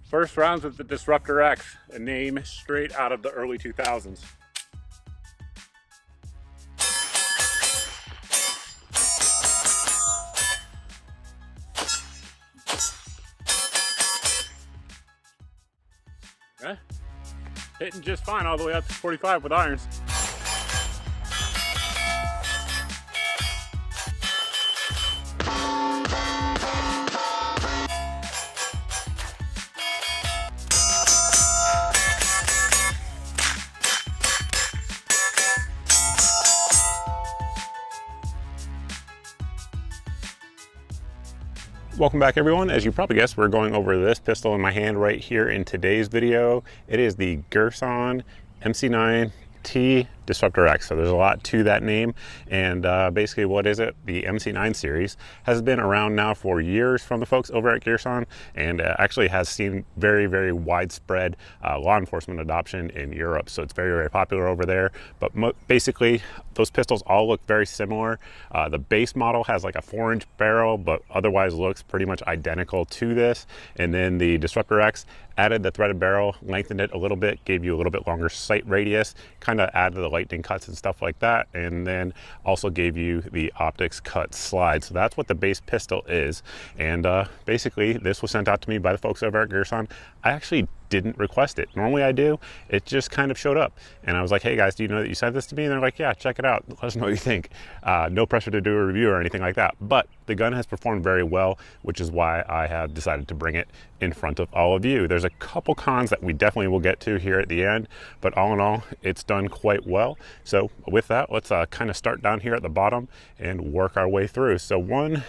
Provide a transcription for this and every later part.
First rounds with the Disruptor X, a name straight out of the early 2000s. Hitting just fine all the way up to 45 with irons. Welcome back everyone. As you probably guessed, we're going over this pistol in my hand right here in today's video. It is the Girsan MC9 Disruptor X. So there's a lot to that name, and basically what is it? The MC9 series has been around now for years from the folks over at Girsan, and actually has seen very widespread law enforcement adoption in Europe. So it's very popular over there. But basically those pistols all look very similar. The base model has like a 4-inch barrel, but otherwise looks pretty much identical to this. And then the Disruptor X added the threaded barrel, lengthened it a little bit, gave you a little bit longer sight radius, kind of added the lightning cuts and stuff like that, and then also gave you the optics cut slide. So that's what the base pistol is. And basically this was sent out to me by the folks over at Girsan. I actually didn't request it. Normally I do. It just kind of showed up, and I was like, hey guys, do you know that you sent this to me? And they're like, yeah, check it out, let us know what you think. No pressure to do a review or anything like that, but the gun has performed very well, which is why I have decided to bring it in front of all of you. There's a couple cons that we definitely will get to here at the end, but all in all, it's done quite well. So with that, let's kind of start down here at the bottom and work our way through. So one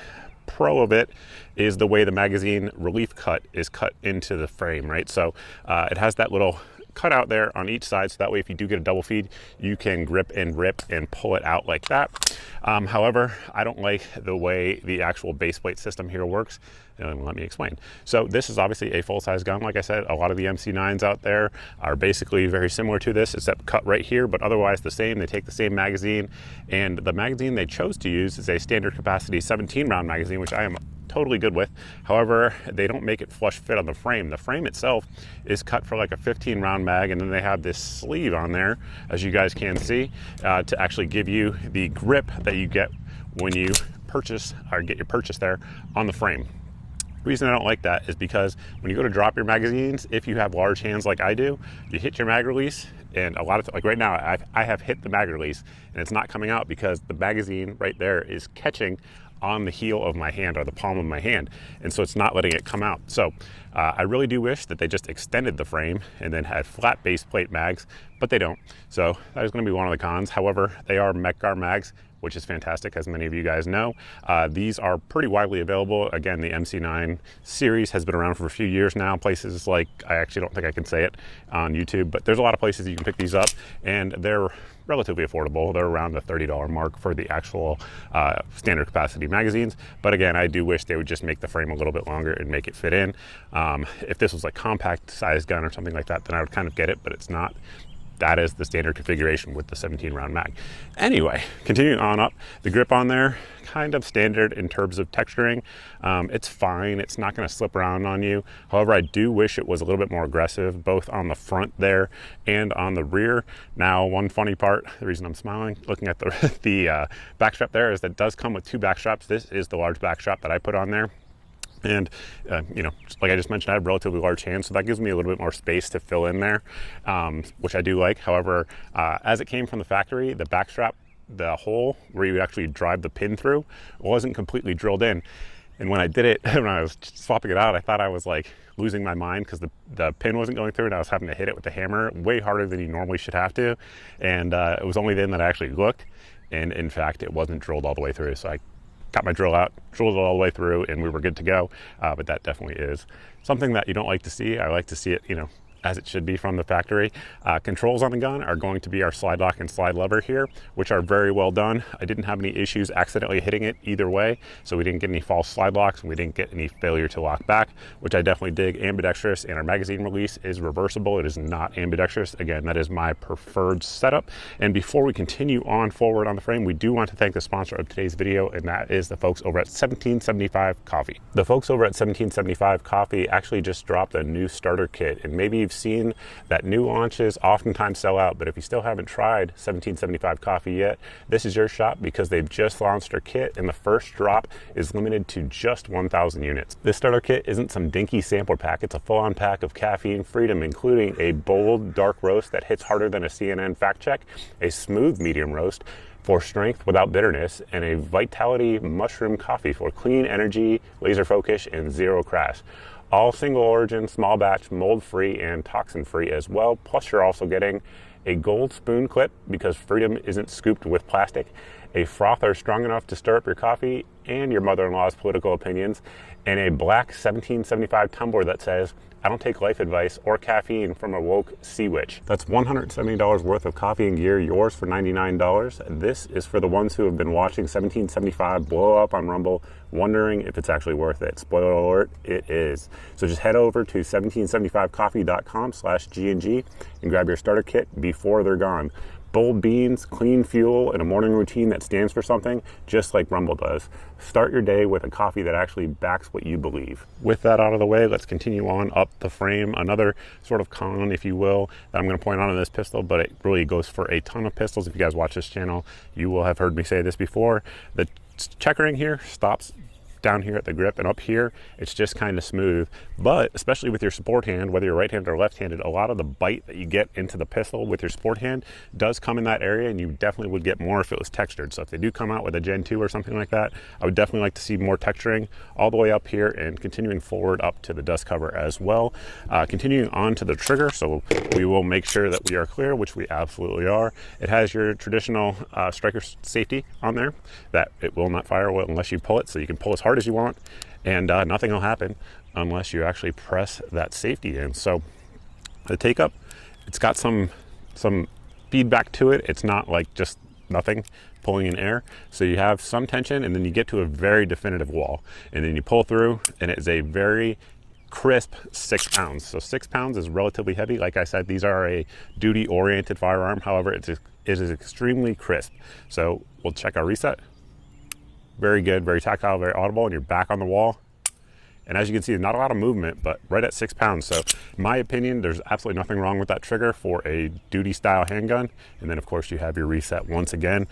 pro of it is the way the magazine relief cut is cut into the frame, right? So it has that little cut out there on each side, so that way if you do get a double feed, you can grip and rip and pull it out like that. However, I don't like the way the actual base plate system here works. Let me explain. So this is obviously a full-size gun. Like I said, a lot of the MC9s out there are basically very similar to this, except cut right here, but otherwise the same. They take the same magazine, and the magazine they chose to use is a standard capacity 17 round magazine, which I am totally good with. However, they don't make it flush fit on the frame. The frame itself is cut for like a 15 round mag, and then they have this sleeve on there, as you guys can see, to actually give you the grip that you get when you purchase or get your purchase there on the frame. The reason I don't like that is because when you go to drop your magazines, if you have large hands like I do, you hit your mag release, and a lot of like right now I have hit the mag release and it's not coming out because the magazine right there is catching on the heel of my hand or the palm of my hand, and so it's not letting it come out. So I really do wish that they just extended the frame and then had flat base plate mags, but they don't. So that is going to be one of the cons. However, they are Mech-Gar mags, which is fantastic, as many of you guys know. These are pretty widely available. Again, the MC9 series has been around for a few years now. Places like, I actually don't think I can say it on YouTube, but there's a lot of places you can pick these up, and they're relatively affordable. They're around the $30 mark for the actual standard capacity magazines. But again, I do wish they would just make the frame a little bit longer and make it fit in. If this was like compact size gun or something like that, then I would kind of get it, but it's not. That is the standard configuration with the 17 round mag. Anyway, continuing on up, the grip on there, kind of standard in terms of texturing. It's fine, it's not gonna slip around on you. However, I do wish it was a little bit more aggressive, both on the front there and on the rear. Now, one funny part, the reason I'm smiling, looking at the back strap there, is that it does come with 2 back straps. This is the large back strap that I put on there. And you know, like I just mentioned, I have relatively large hands, so that gives me a little bit more space to fill in there, which I do like. However, as it came from the factory, the back strap, the hole where you actually drive the pin through, wasn't completely drilled in. And when I did it, when I was swapping it out, I thought I was like losing my mind because the pin wasn't going through, and I was having to hit it with the hammer way harder than you normally should have to. And it was only then that I actually looked, and in fact, it wasn't drilled all the way through. So I got my drill out, drilled it all the way through, and we were good to go. But that definitely is something that you don't like to see. I like to see it, you know, as it should be from the factory. Controls on the gun are going to be our slide lock and slide lever here, which are very well done. I didn't have any issues accidentally hitting it either way, so we didn't get any false slide locks and we didn't get any failure to lock back, which I definitely dig. Ambidextrous, and our magazine release is reversible. It is not ambidextrous. Again, that is my preferred setup. And before we continue on forward on the frame, we do want to thank the sponsor of today's video, and that is the folks over at 1775 Coffee. The folks over at 1775 Coffee actually just dropped a new starter kit, and maybe you've seen that new launches oftentimes sell out, but if you still haven't tried 1775 Coffee yet, this is your shop, because they've just launched their kit and the first drop is limited to just 1,000 units. This starter kit isn't some dinky sampler pack. It's a full-on pack of caffeine freedom, including a bold dark roast that hits harder than a CNN fact check, a smooth medium roast for strength without bitterness, and a vitality mushroom coffee for clean energy, laser focus, and zero crash. All single origin, small batch, mold free, and toxin free as well. Plus you're also getting a gold spoon clip, because freedom isn't scooped with plastic, a frother strong enough to stir up your coffee and your mother-in-law's political opinions, and a black 1775 tumbler that says, "I don't take life advice or caffeine from a woke sea witch." That's $170 worth of coffee and gear, yours for $99. This is for the ones who have been watching 1775 blow up on Rumble, wondering if it's actually worth it. Spoiler alert, it is. So just head over to 1775coffee.com/GNG and grab your starter kit before they're gone. Bold beans, clean fuel, and a morning routine that stands for something, just like Rumble does. Start your day with a coffee that actually backs what you believe. With that out of the way, let's continue on up the frame. Another sort of con, if you will, that I'm going to point out on this pistol, but it really goes for a ton of pistols. If you guys watch this channel, you will have heard me say this before. The checkering here stops down here at the grip, and up here it's just kind of smooth. But especially with your support hand, whether you're right-handed or left-handed, a lot of the bite that you get into the pistol with your support hand does come in that area, and you definitely would get more if it was textured. So if they do come out with a Gen 2 or something like that, I would definitely like to see more texturing all the way up here and continuing forward up to the dust cover as well. Continuing on to the trigger, so we will make sure that we are clear, which we absolutely are. It has your traditional striker safety on there, that it will not fire unless you pull it, so you can pull as hard as you want, and nothing will happen unless you actually press that safety in. So the take up, it's got some feedback to it. It's not like just nothing pulling in air. So you have some tension, and then you get to a very definitive wall, and then you pull through, and it is a very crisp 6 pounds. So 6 pounds is relatively heavy. Like I said, these are a duty oriented firearm. However, it is extremely crisp. So we'll check our reset. Very good, very tactile, very audible, and you're back on the wall. And as you can see, not a lot of movement, but right at 6 pounds. So in my opinion, there's absolutely nothing wrong with that trigger for a duty style handgun. And then of course you have your reset once again.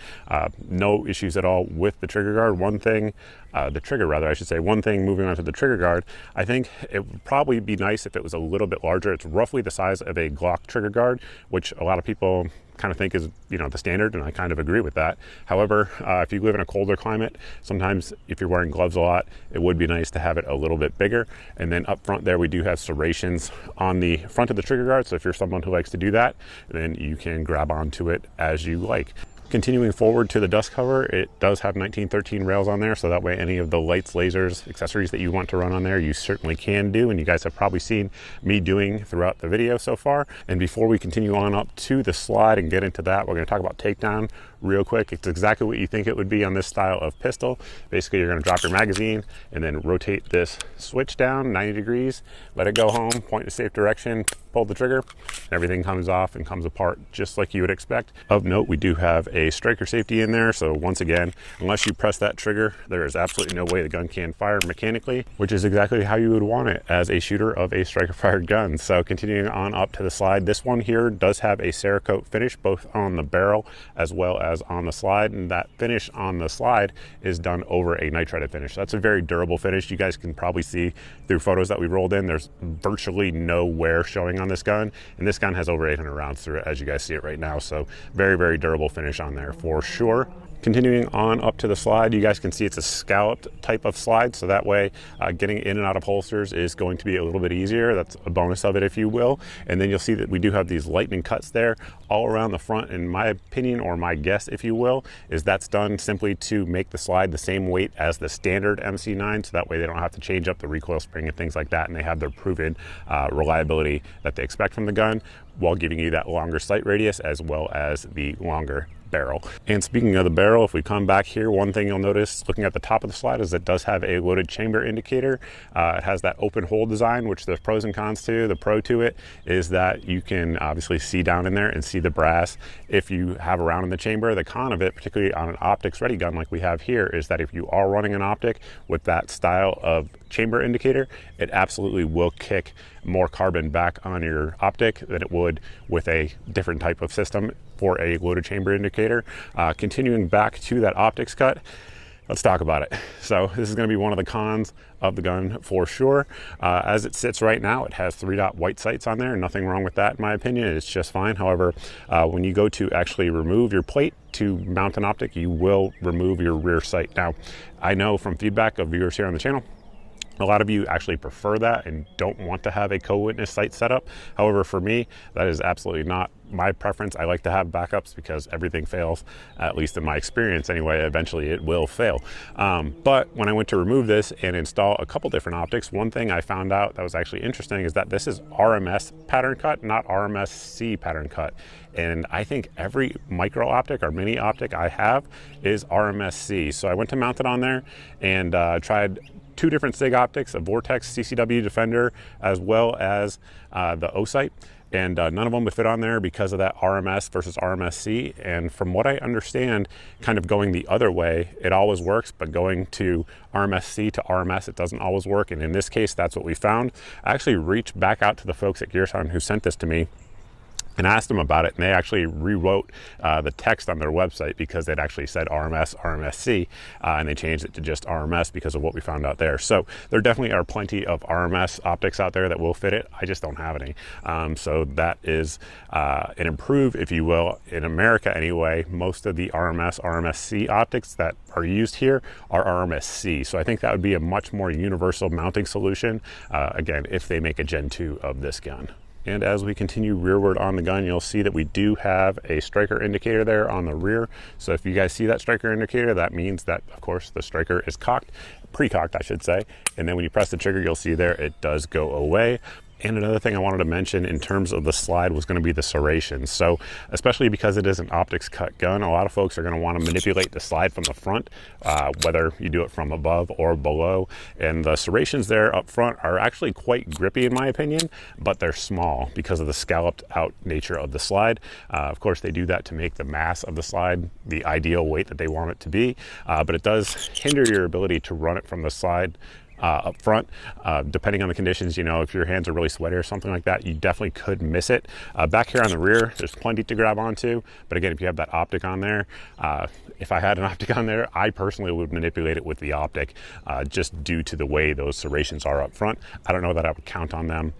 No issues at all with the trigger guard. One thing, the trigger rather, I should say, one thing moving on to the trigger guard, I think it would probably be nice if it was a little bit larger. It's roughly the size of a Glock trigger guard, which a lot of people kind of think is, you know, the standard, and I kind of agree with that. However, if you live in a colder climate, sometimes if you're wearing gloves a lot, it would be nice to have it a little bit bigger. And then up front there, we do have serrations on the front of the trigger guard, so if you're someone who likes to do that, then you can grab onto it as you like. Continuing forward to the dust cover, it does have 1913 rails on there, so that way any of the lights, lasers, accessories that you want to run on there, you certainly can do, and you guys have probably seen me doing throughout the video so far. And before we continue on up to the slide and get into that, we're going to talk about takedown real quick. It's exactly what you think it would be on this style of pistol. Basically, you're going to drop your magazine and then rotate this switch down 90 degrees, let it go home, point in a safe direction, pull the trigger, and everything comes off and comes apart just like you would expect. Of note, we do have a striker safety in there, so once again, unless you press that trigger, there is absolutely no way the gun can fire mechanically, which is exactly how you would want it as a shooter of a striker fired gun. So continuing on up to the slide, this one here does have a Cerakote finish both on the barrel as well as on the slide, and that finish on the slide is done over a nitrided finish. That's a very durable finish. You guys can probably see through photos that we rolled in, there's virtually no wear showing on this gun, and this gun has over 800 rounds through it as you guys see it right now. So very, very durable finish on there for sure. Continuing on up to the slide, you guys can see it's a scalloped type of slide, so that way getting in and out of holsters is going to be a little bit easier. That's a bonus of it, if you will. And then you'll see that we do have these lightning cuts there all around the front. In my opinion, or my guess, if you will, is that's done simply to make the slide the same weight as the standard MC9, so that way they don't have to change up the recoil spring and things like that, and they have their proven reliability that they expect from the gun, while giving you that longer sight radius as well as the longer barrel. And speaking of the barrel, if we come back here, one thing you'll notice looking at the top of the slide is it does have a loaded chamber indicator. It has that open hole design, which there's pros and cons to. The pro to it is that you can obviously see down in there and see the brass if you have a round in the chamber. The con of it, particularly on an optics ready gun like we have here, is that if you are running an optic with that style of chamber indicator, it absolutely will kick more carbon back on your optic than it would with a different type of system for a loaded chamber indicator. Continuing back to that optics cut, let's talk about it. So this is going to be one of the cons of the gun for sure. As it sits right now, it has 3-dot white sights on there. Nothing wrong with that in my opinion. It's just fine. However, when you go to actually remove your plate to mount an optic, you will remove your rear sight. Now, I know from feedback of viewers here on the channel, a lot of you actually prefer that and don't want to have a co-witness sight set up. However, for me, that is absolutely not my preference. I like to have backups because everything fails, at least in my experience anyway. Eventually it will fail. But when I went to remove this and install a couple different optics, one thing I found out that was actually interesting is that this is RMS pattern cut, not RMSC pattern cut. And I think every micro optic or mini optic I have is RMSC. So I went to mount it on there and tried 2 different SIG optics, a Vortex CCW Defender, as well as the O-sight. And none of them would fit on there because of that RMS versus RMSC. And from what I understand, kind of going the other way, it always works, but going to RMSC to RMS, it doesn't always work. And in this case, that's what we found. I actually reached back out to the folks at Girsan who sent this to me and asked them about it, and they actually rewrote the text on their website because it actually said RMS, RMSC, and they changed it to just RMS because of what we found out there. So there definitely are plenty of RMS optics out there that will fit it. I just don't have any. So that is an improve, if you will. In America anyway, most of the RMS, RMSC optics that are used here are RMSC. So I think that would be a much more universal mounting solution, again, if they make a Gen 2 of this gun. And as we continue rearward on the gun, you'll see that we do have a striker indicator there on the rear. So if you guys see that striker indicator, that means that, of course, the striker is cocked, pre-cocked, I should say. And then when you press the trigger, you'll see there, it does go away. And another thing I wanted to mention in terms of the slide was going to be the serrations. So especially because it is an optics cut gun, a lot of folks are going to want to manipulate the slide from the front, whether you do it from above or below. And the serrations there up front are actually quite grippy in my opinion, but they're small because of the scalloped out nature of the slide. Of course, they do that to make the mass of the slide the ideal weight that they want it to be, but it does hinder your ability to run it from the slide up front, depending on the conditions. You know, if your hands are really sweaty or something like that, you definitely could miss it. Back here on the rear, there's plenty to grab onto, but again, if you have that optic on there, if I had an optic on there, I personally would manipulate it with the optic, just due to the way those serrations are up front. I don't know that I would count on them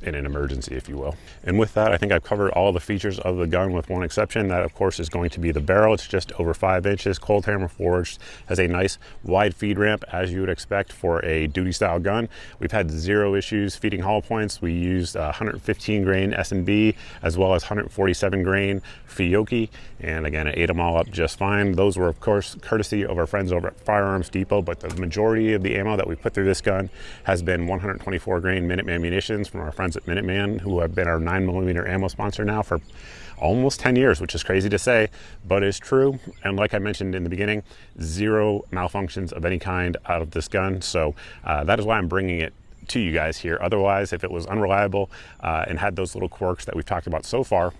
in an emergency, if you will. And with that, I think I've covered all the features of the gun with one exception. That, of course, is going to be the barrel. It's just over 5 inches, cold hammer forged, has a nice wide feed ramp, as you would expect for a duty style gun. We've had 0 issues feeding hollow points. We used 115 grain S&B as well as 147 grain Fiocchi, and again, it ate them all up just fine. Those were, of course, courtesy of our friends over at Firearms Depot, but the majority of the ammo that we put through this gun has been 124 grain Minuteman munitions from our friends at Minuteman, who have been our 9mm ammo sponsor now for almost 10 years, which is crazy to say, but is true. And like I mentioned in the beginning, 0 malfunctions of any kind out of this gun. So that is why I'm bringing it to you guys here. Otherwise, if it was unreliable and had those little quirks that we've talked about so far,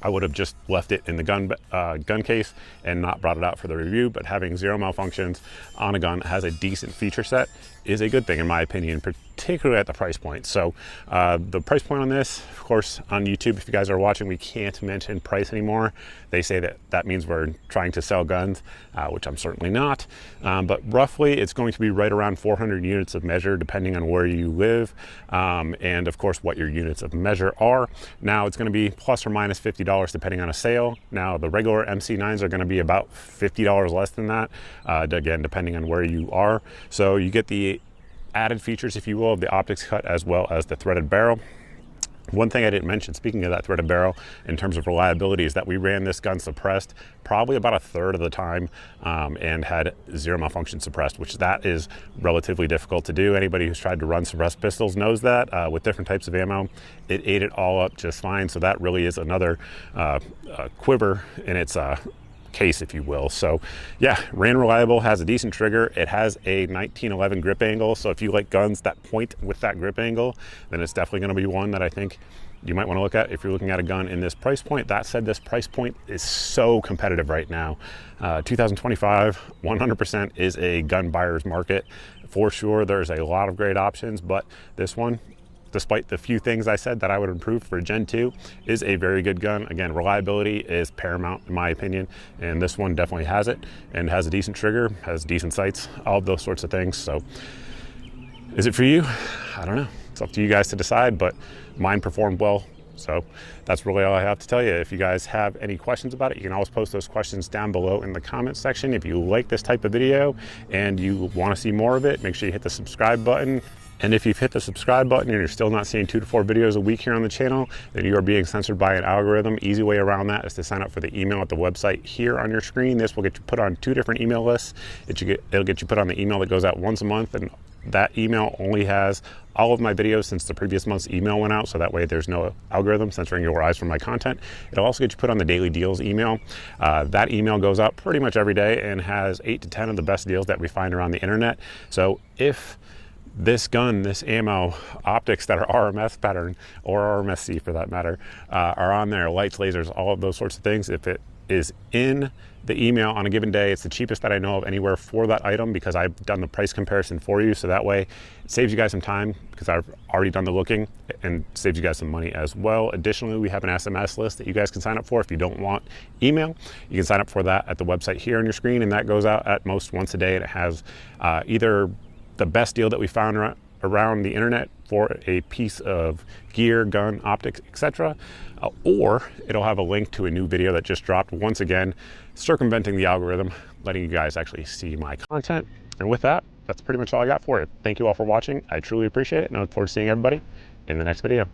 I would have just left it in the gun case and not brought it out for the review. But having 0 malfunctions on a gun that has a decent feature set is a good thing in my opinion, particularly at the price point. So the price point on this, of course, on YouTube, if you guys are watching, we can't mention price anymore. They say that means we're trying to sell guns, which I'm certainly not. But roughly it's going to be right around 400 units of measure, depending on where you live. And of course, what your units of measure are. Now it's going to be plus or minus $50 depending on a sale. Now the regular MC9s are going to be about $50 less than that, again, depending on where you are. So you get the added features, if you will, of the optics cut as well as the threaded barrel. One thing I didn't mention, speaking of that threaded barrel, in terms of reliability, is that we ran this gun suppressed probably about a third of the time, and had zero malfunction suppressed, which that is relatively difficult to do. Anybody who's tried to run suppressed pistols knows that with different types of ammo, it ate it all up just fine. So that really is another quiver in its case, if you will. So yeah, ran reliable, has a decent trigger. It has a 1911 grip angle. So if you like guns that point with that grip angle, then it's definitely going to be one that I think you might want to look at if you're looking at a gun in this price point. That said, this price point is so competitive right now. 2025, 100% is a gun buyer's market for sure. There's a lot of great options, but this one, despite the few things I said that I would improve for Gen 2, is a very good gun. Again, reliability is paramount in my opinion, and this one definitely has it, and has a decent trigger, has decent sights, all of those sorts of things. So is it for you? I don't know. It's up to you guys to decide, but mine performed well. So that's really all I have to tell you. If you guys have any questions about it, you can always post those questions down below in the comment section. If you like this type of video and you want to see more of it, make sure you hit the subscribe button. And if you've hit the subscribe button and you're still not seeing 2 to 4 videos a week here on the channel, then you are being censored by an algorithm. Easy way around that is to sign up for the email at the website here on your screen. This will get you put on 2 different email lists. It'll get you put on the email that goes out once a month, and that email only has all of my videos since the previous month's email went out, so that way there's no algorithm censoring your eyes from my content. It'll also get you put on the daily deals email. That email goes out pretty much every day and has 8 to 10 of the best deals that we find around the internet. So if this gun, this ammo, optics that are RMS pattern, or RMSC for that matter, are on there, lights, lasers, all of those sorts of things, if it is in the email on a given day, it's the cheapest that I know of anywhere for that item, because I've done the price comparison for you. So that way it saves you guys some time, because I've already done the looking, and saves you guys some money as well. Additionally, we have an SMS list that you guys can sign up for if you don't want email. You can sign up for that at the website here on your screen, and that goes out at most once a day, and it has either the best deal that we found around the internet for a piece of gear, gun, optics, etc., or it'll have a link to a new video that just dropped, once again circumventing the algorithm, letting you guys actually see my content. And with that, that's pretty much all I got for you. Thank you all for watching. I truly appreciate it, and I look forward to seeing everybody in the next video.